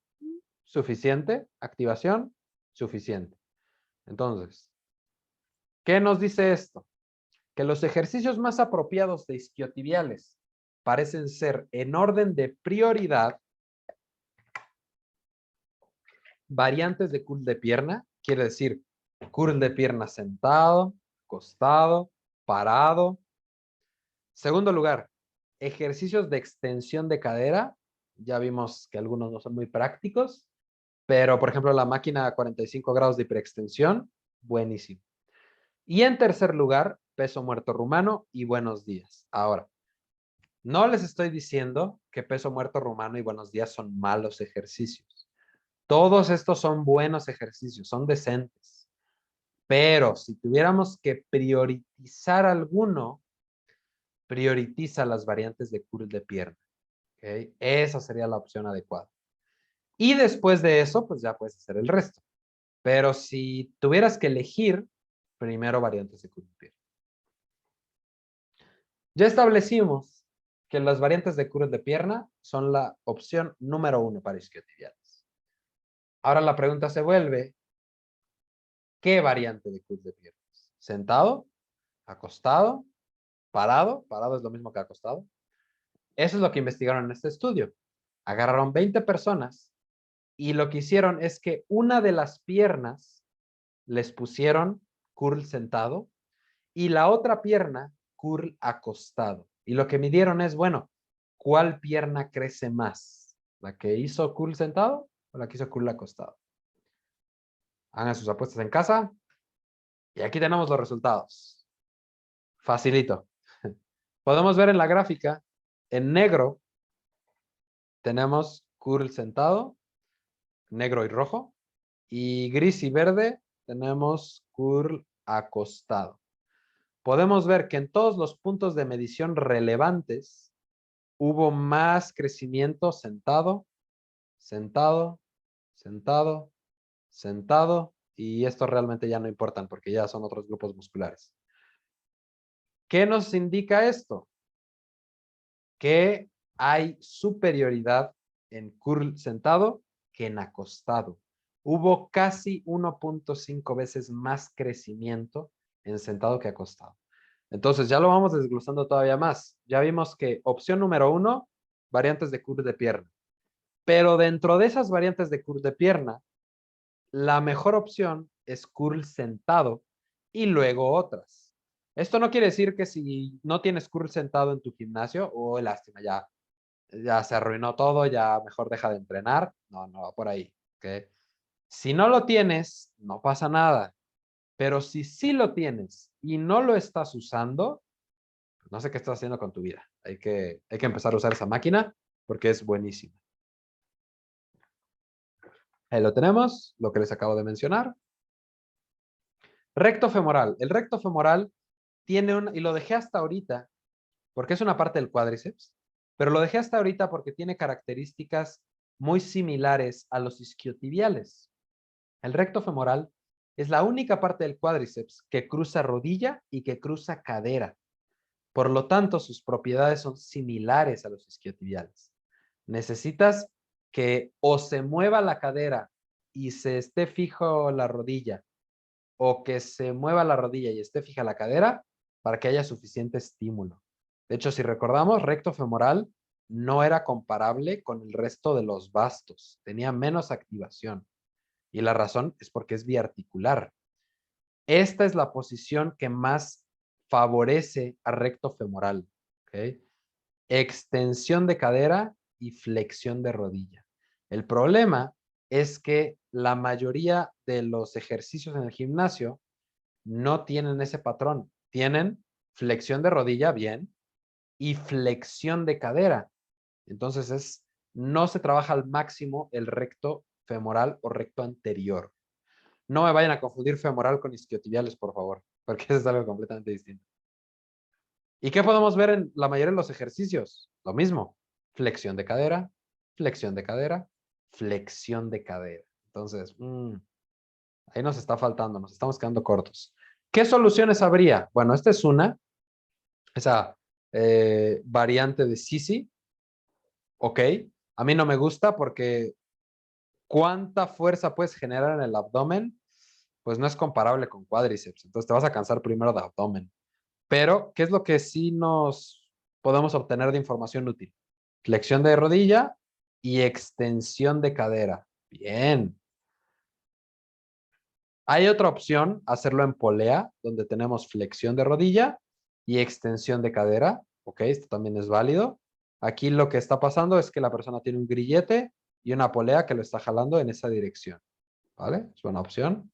suficiente. Activación, suficiente. Entonces, ¿qué nos dice esto? Que los ejercicios más apropiados de isquiotibiales parecen ser en orden de prioridad variantes de curl de pierna, quiere decir curl de pierna sentado, acostado, parado. Segundo lugar, ejercicios de extensión de cadera. Ya vimos que algunos no son muy prácticos, pero por ejemplo la máquina a 45 grados de hiperextensión, buenísimo. Y en tercer lugar, peso muerto rumano y buenos días. Ahora, no les estoy diciendo que peso muerto rumano y buenos días son malos ejercicios. Todos estos son buenos ejercicios, son decentes. Pero si tuviéramos que priorizar alguno, prioriza las variantes de curl de pierna. ¿Okay? Esa sería la opción adecuada. Y después de eso, pues ya puedes hacer el resto. Pero si tuvieras que elegir, primero variantes de curl de pierna. Ya establecimos que las variantes de curl de pierna son la opción número 1 para isquiotibiales. Ahora la pregunta se vuelve, ¿qué variante de curl de piernas? ¿Sentado? ¿Acostado? ¿Parado? Parado es lo mismo que acostado. Eso es lo que investigaron en este estudio. Agarraron 20 personas y lo que hicieron es que una de las piernas les pusieron curl sentado y la otra pierna curl acostado. Y lo que midieron es, bueno, ¿cuál pierna crece más? ¿La que hizo curl sentado o la que hizo curl acostado? Hagan sus apuestas en casa y aquí tenemos los resultados. Facilito. Podemos ver en la gráfica, en negro, tenemos curl sentado, negro y rojo, y gris y verde tenemos curl acostado. Podemos ver que en todos los puntos de medición relevantes hubo más crecimiento sentado, sentado, sentado, sentado, y estos realmente ya no importan porque ya son otros grupos musculares. ¿Qué nos indica esto? Que hay superioridad en curl sentado que en acostado. Hubo casi 1.5 veces más crecimiento en sentado que acostado. Entonces ya lo vamos desglosando todavía más. Ya vimos que opción número 1, variantes de curl de pierna. Pero dentro de esas variantes de curl de pierna, la mejor opción es curl sentado y luego otras. Esto no quiere decir que si no tienes curl sentado en tu gimnasio, oh, lástima, ya se arruinó todo, ya mejor deja de entrenar. No, no va por ahí. ¿Okay? Si no lo tienes, no pasa nada. Pero si sí lo tienes y no lo estás usando, pues no sé qué estás haciendo con tu vida. Hay que empezar a usar esa máquina porque es buenísima. Ahí lo tenemos, lo que les acabo de mencionar. Recto femoral. El recto femoral tiene y lo dejé hasta ahorita, porque es una parte del cuádriceps, pero lo dejé hasta ahorita porque tiene características muy similares a los isquiotibiales. El recto femoral es la única parte del cuádriceps que cruza rodilla y que cruza cadera. Por lo tanto, sus propiedades son similares a los isquiotibiales. Necesitas que o se mueva la cadera y se esté fijo la rodilla, o que se mueva la rodilla y esté fija la cadera para que haya suficiente estímulo. De hecho, si recordamos, recto femoral no era comparable con el resto de los vastos, tenía menos activación. Y la razón es porque es biarticular. Esta es la posición que más favorece a recto femoral. ¿Okay? Extensión de cadera y flexión de rodilla. El problema es que la mayoría de los ejercicios en el gimnasio no tienen ese patrón. Tienen flexión de rodilla, bien, y flexión de cadera. Entonces no se trabaja al máximo el recto femoral o recto anterior. No me vayan a confundir femoral con isquiotibiales, por favor, porque eso es algo completamente distinto. ¿Y qué podemos ver en la mayoría de los ejercicios? Lo mismo, flexión de cadera, flexión de cadera, flexión de cadera. Entonces, ahí nos está faltando, nos estamos quedando cortos. ¿Qué soluciones habría? Bueno, esta es esa variante de Sisi. Ok, a mí no me gusta porque ¿cuánta fuerza puedes generar en el abdomen? Pues no es comparable con cuádriceps. Entonces te vas a cansar primero de abdomen. Pero, ¿qué es lo que sí nos podemos obtener de información útil? Flexión de rodilla y extensión de cadera. Bien. Hay otra opción, hacerlo en polea, donde tenemos flexión de rodilla y extensión de cadera. Ok, esto también es válido. Aquí lo que está pasando es que la persona tiene un grillete y una polea que lo está jalando en esa dirección. ¿Vale? Es una opción.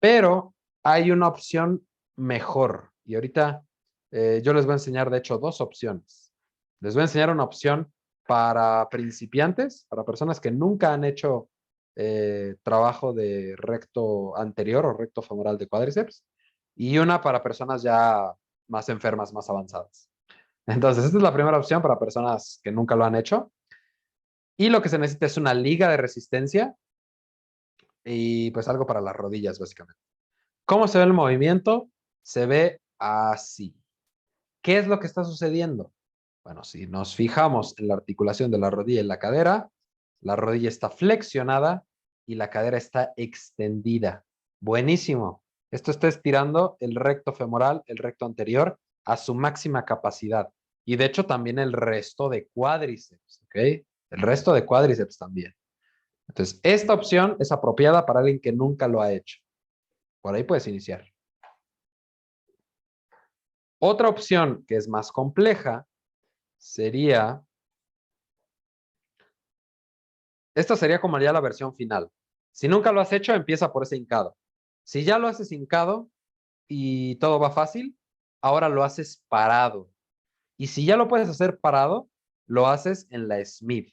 Pero hay una opción mejor. Y ahorita yo les voy a enseñar, de hecho, dos opciones. Les voy a enseñar una opción para principiantes, para personas que nunca han hecho trabajo de recto anterior o recto femoral de cuádriceps, y una para personas ya más enfermas, más avanzadas. Entonces, esta es la primera opción para personas que nunca lo han hecho. Y lo que se necesita es una liga de resistencia y pues algo para las rodillas, básicamente. ¿Cómo se ve el movimiento? Se ve así. ¿Qué es lo que está sucediendo? Bueno, si nos fijamos en la articulación de la rodilla y la cadera, la rodilla está flexionada y la cadera está extendida. Buenísimo. Esto está estirando el recto femoral, el recto anterior, a su máxima capacidad. Y de hecho también el resto de cuádriceps, ¿ok? El resto de cuádriceps también. Entonces, esta opción es apropiada para alguien que nunca lo ha hecho. Por ahí puedes iniciar. Otra opción que es más compleja sería, esta sería como ya la versión final. Si nunca lo has hecho, empieza por ese hincado. Si ya lo haces hincado y todo va fácil, ahora lo haces parado. Y si ya lo puedes hacer parado, lo haces en la Smith.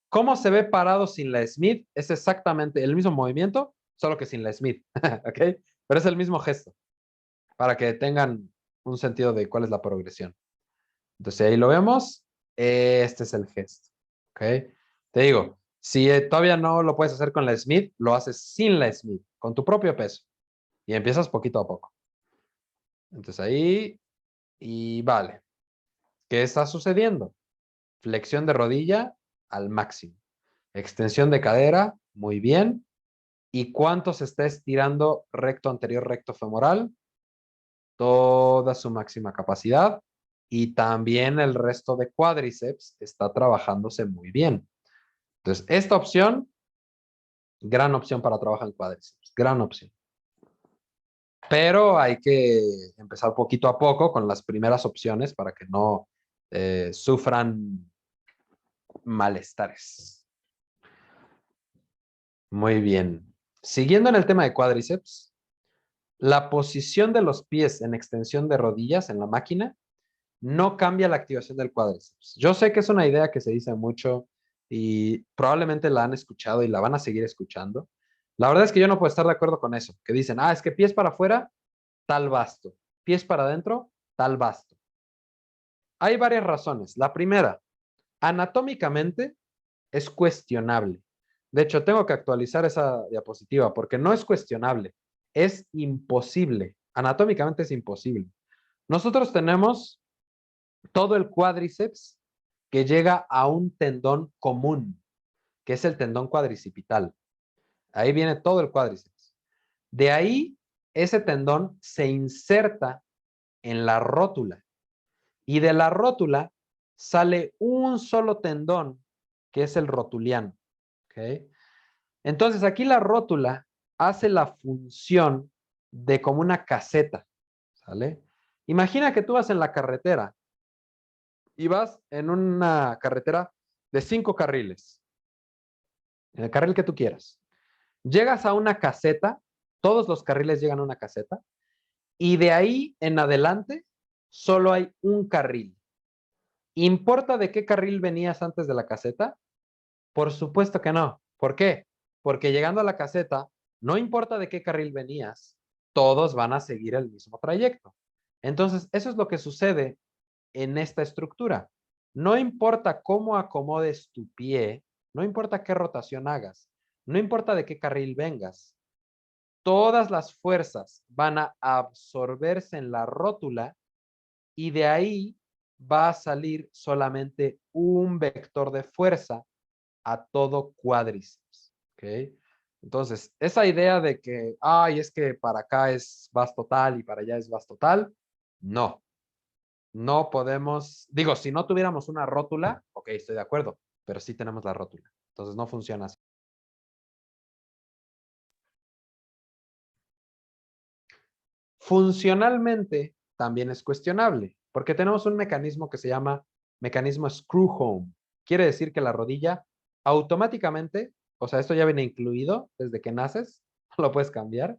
¿Cómo se ve parado sin la Smith? Es exactamente el mismo movimiento, solo que sin la Smith. ¿Ok? Pero es el mismo gesto, para que tengan un sentido de cuál es la progresión. Entonces ahí lo vemos. Este es el gesto. ¿Ok? Te digo, si todavía no lo puedes hacer con la Smith, lo haces sin la Smith, con tu propio peso. Y empiezas poquito a poco. Entonces ahí, y vale. ¿Qué está sucediendo? Flexión de rodilla al máximo. Extensión de cadera, muy bien. ¿Y cuánto se está estirando recto anterior, recto femoral? Toda su máxima capacidad. Y también el resto de cuádriceps está trabajándose muy bien. Entonces, esta opción, gran opción para trabajar en cuádriceps, gran opción. Pero hay que empezar poquito a poco con las primeras opciones para que no sufran malestares. Muy bien. Siguiendo en el tema de cuádriceps, la posición de los pies en extensión de rodillas en la máquina no cambia la activación del cuádriceps. Yo sé que es una idea que se dice mucho y probablemente la han escuchado y la van a seguir escuchando. La verdad es que yo no puedo estar de acuerdo con eso, que dicen, es que pies para afuera tal vasto. Pies para adentro, tal vasto. Hay varias razones. La primera, anatómicamente es cuestionable. De hecho, tengo que actualizar esa diapositiva porque no es cuestionable, es imposible. Anatómicamente es imposible. Nosotros tenemos todo el cuádriceps que llega a un tendón común, que es el tendón cuadricipital. Ahí viene todo el cuádriceps. De ahí, ese tendón se inserta en la rótula y de la rótula sale un solo tendón, que es el rotuliano. ¿Okay? Entonces, aquí la rótula hace la función de como una caseta. ¿Sale? Imagina que tú vas en la carretera y vas en una carretera de 5 carriles, en el carril que tú quieras. Llegas a una caseta, todos los carriles llegan a una caseta, y de ahí en adelante solo hay un carril. ¿Importa de qué carril venías antes de la caseta? Por supuesto que no. ¿Por qué? Porque llegando a la caseta, no importa de qué carril venías, todos van a seguir el mismo trayecto. Entonces, eso es lo que sucede en esta estructura. No importa cómo acomodes tu pie, no importa qué rotación hagas, no importa de qué carril vengas, todas las fuerzas van a absorberse en la rótula y de ahí va a salir solamente un vector de fuerza a todo cuádriceps. ¿Ok? Entonces, esa idea de que, ay, es que para acá es vas total y para allá es vas total, no. No podemos, digo, si no tuviéramos una rótula, ok, estoy de acuerdo, pero sí tenemos la rótula. Entonces no funciona así. Funcionalmente también es cuestionable, porque tenemos un mecanismo que se llama mecanismo screw home. Quiere decir que la rodilla automáticamente, o sea, esto ya viene incluido desde que naces, no lo puedes cambiar.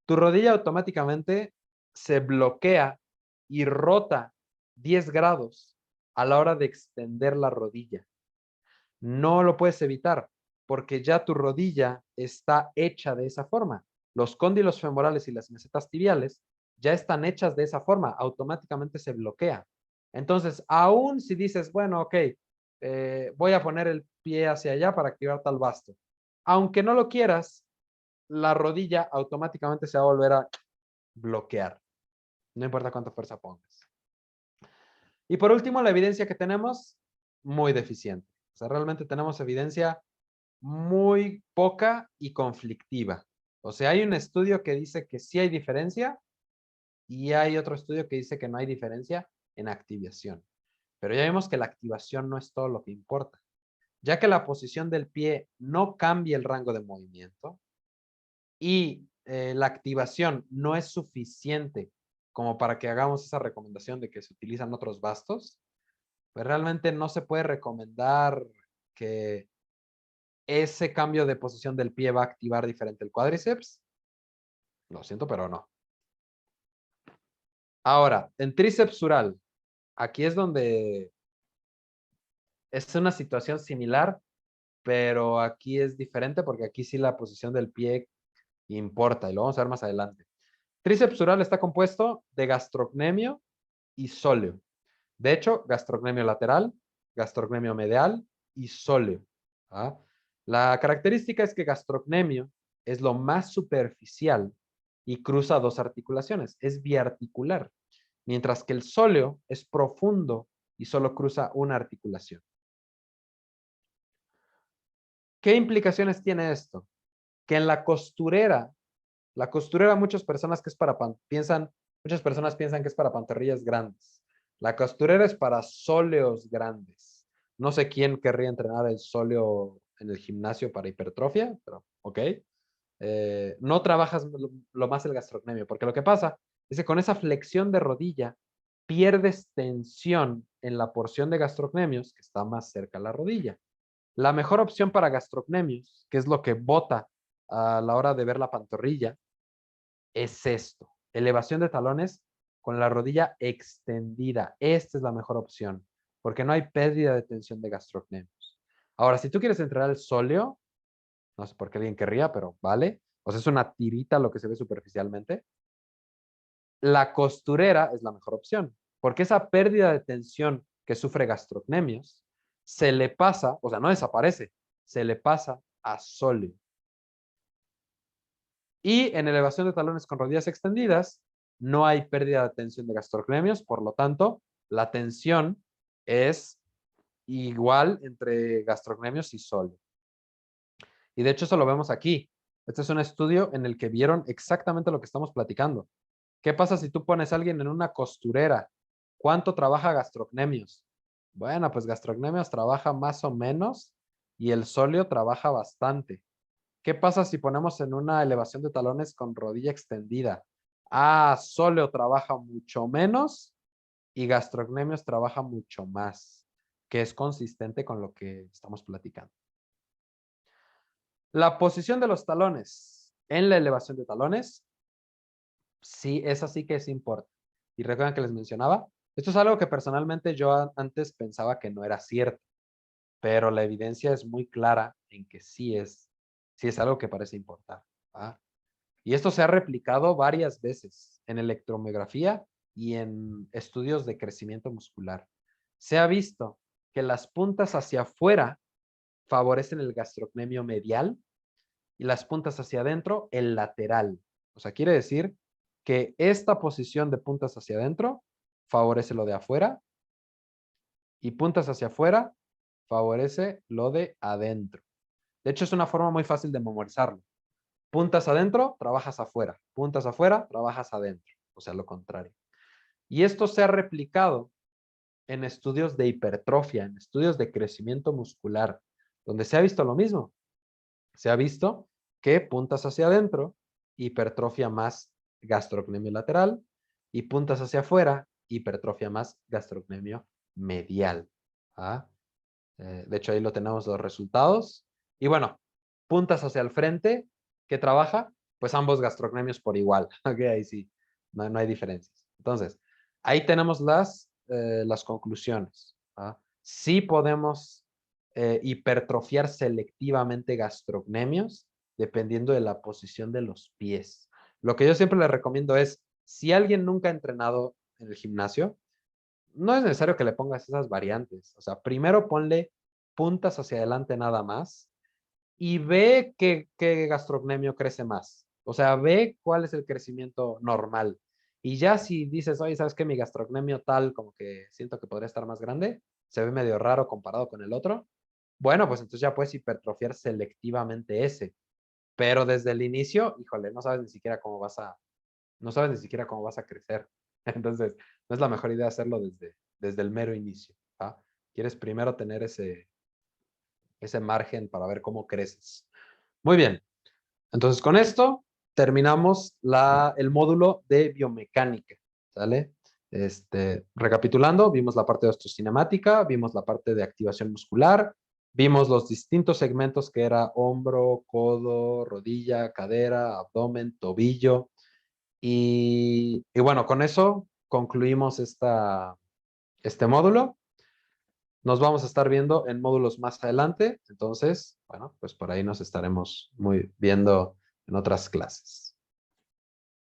Tu rodilla automáticamente se bloquea y rota 10 grados a la hora de extender la rodilla. No lo puedes evitar porque ya tu rodilla está hecha de esa forma. Los cóndilos femorales y las mesetas tibiales ya están hechas de esa forma, automáticamente se bloquea. Entonces, aún si dices, bueno, ok, voy a poner el pie hacia allá para activar tal vasto. Aunque no lo quieras, la rodilla automáticamente se va a volver a bloquear. No importa cuánta fuerza pongas. Y por último, la evidencia que tenemos, muy deficiente. O sea, realmente tenemos evidencia muy poca y conflictiva. O sea, hay un estudio que dice que sí hay diferencia y hay otro estudio que dice que no hay diferencia en activación. Pero ya vemos que la activación no es todo lo que importa, ya que la posición del pie no cambia el rango de movimiento y la activación no es suficiente como para que hagamos esa recomendación de que se utilizan otros bastos, pues realmente no se puede recomendar que ese cambio de posición del pie va a activar diferente el cuádriceps. Lo siento, pero no. Ahora, en tríceps sural, aquí es donde es una situación similar, pero aquí es diferente porque aquí sí la posición del pie importa y lo vamos a ver más adelante. Tríceps sural está compuesto de gastrocnemio y sóleo. De hecho, gastrocnemio lateral, gastrocnemio medial y sóleo. ¿Ah? La característica es que gastrocnemio es lo más superficial y cruza dos articulaciones, es biarticular, mientras que el sóleo es profundo y solo cruza una articulación. ¿Qué implicaciones tiene esto? Que en la costurera muchas personas que es para muchas personas piensan que es para pantorrillas grandes. La costurera es para sóleos grandes. No sé quién querría entrenar el sóleo en el gimnasio para hipertrofia, pero ok. No trabajas lo más el gastrocnemio, porque lo que pasa es que con esa flexión de rodilla pierdes tensión en la porción de gastrocnemios que está más cerca a la rodilla. La mejor opción para gastrocnemios, que es lo que bota a la hora de ver la pantorrilla, es esto. Elevación de talones con la rodilla extendida. Esta es la mejor opción, porque no hay pérdida de tensión de gastrocnemios. Ahora, si tú quieres entrar al sóleo, no sé por qué alguien querría, pero vale. O sea, es una tirita lo que se ve superficialmente. la costurera es la mejor opción, porque esa pérdida de tensión que sufre gastrocnemios se le pasa, o sea, no desaparece, se le pasa a sóleo. Y en elevación de talones con rodillas extendidas, no hay pérdida de tensión de gastrocnemios, por lo tanto, la tensión es igual entre gastrocnemios y sóleo. Y de hecho eso lo vemos aquí. Este es un estudio en el que vieron exactamente lo que estamos platicando. ¿Qué pasa si tú pones a alguien en una costurera? ¿Cuánto trabaja gastrocnemios? Bueno, pues gastrocnemios trabaja más o menos y el sóleo trabaja bastante. ¿Qué pasa si ponemos en una elevación de talones con rodilla extendida? Ah, sóleo trabaja mucho menos y gastrocnemios trabaja mucho más, que es consistente con lo que estamos platicando. La posición de los talones en la elevación de talones, sí, esa sí que es importante. Y recuerden que les mencionaba, esto es algo que personalmente yo antes pensaba que no era cierto, pero la evidencia es muy clara en que sí es algo que parece importar. ¿Va? Y esto se ha replicado varias veces en electromiografía y en estudios de crecimiento muscular. Se ha visto que las puntas hacia afuera favorecen el gastrocnemio medial y las puntas hacia adentro el lateral. O sea, quiere decir que esta posición de puntas hacia adentro favorece lo de afuera y puntas hacia afuera favorece lo de adentro. De hecho, es una forma muy fácil de memorizarlo. Puntas adentro, trabajas afuera. Puntas afuera, trabajas adentro. O sea, lo contrario. Y esto se ha replicado en estudios de hipertrofia, en estudios de crecimiento muscular, donde se ha visto lo mismo. Se ha visto que puntas hacia adentro, hipertrofia más gastrocnemio lateral, y puntas hacia afuera, hipertrofia más gastrocnemio medial. ¿Ah? De hecho, ahí lo tenemos los resultados. Y bueno, puntas hacia el frente, ¿qué trabaja? Pues ambos gastrocnemios por igual. Ok, ahí sí, no hay diferencias. Entonces, ahí tenemos las conclusiones. ¿Ah? Sí podemos hipertrofiar selectivamente gastrocnemios dependiendo de la posición de los pies. Lo que yo siempre les recomiendo es, si alguien nunca ha entrenado en el gimnasio, no es necesario que le pongas esas variantes. O sea, primero ponle puntas hacia adelante nada más y ve qué gastrocnemio crece más. O sea, ve cuál es el crecimiento normal. Y ya si dices, oye, ¿sabes qué? Mi gastrocnemio tal, como que siento que podría estar más grande, se ve medio raro comparado con el otro. Bueno, pues entonces ya puedes hipertrofiar selectivamente ese. Pero desde el inicio, híjole, no sabes ni siquiera cómo vas a crecer. Entonces, no es la mejor idea hacerlo desde el mero inicio. ¿Va? Quieres primero tener ese margen para ver cómo creces. Muy bien. Entonces, con esto terminamos el módulo de biomecánica. ¿Sale? Recapitulando, vimos la parte de osteocinemática, vimos la parte de activación muscular, vimos los distintos segmentos que era hombro, codo, rodilla, cadera, abdomen, tobillo. Y bueno, con eso concluimos este módulo. Nos vamos a estar viendo en módulos más adelante. Entonces, bueno, pues por ahí nos estaremos viendo en otras clases.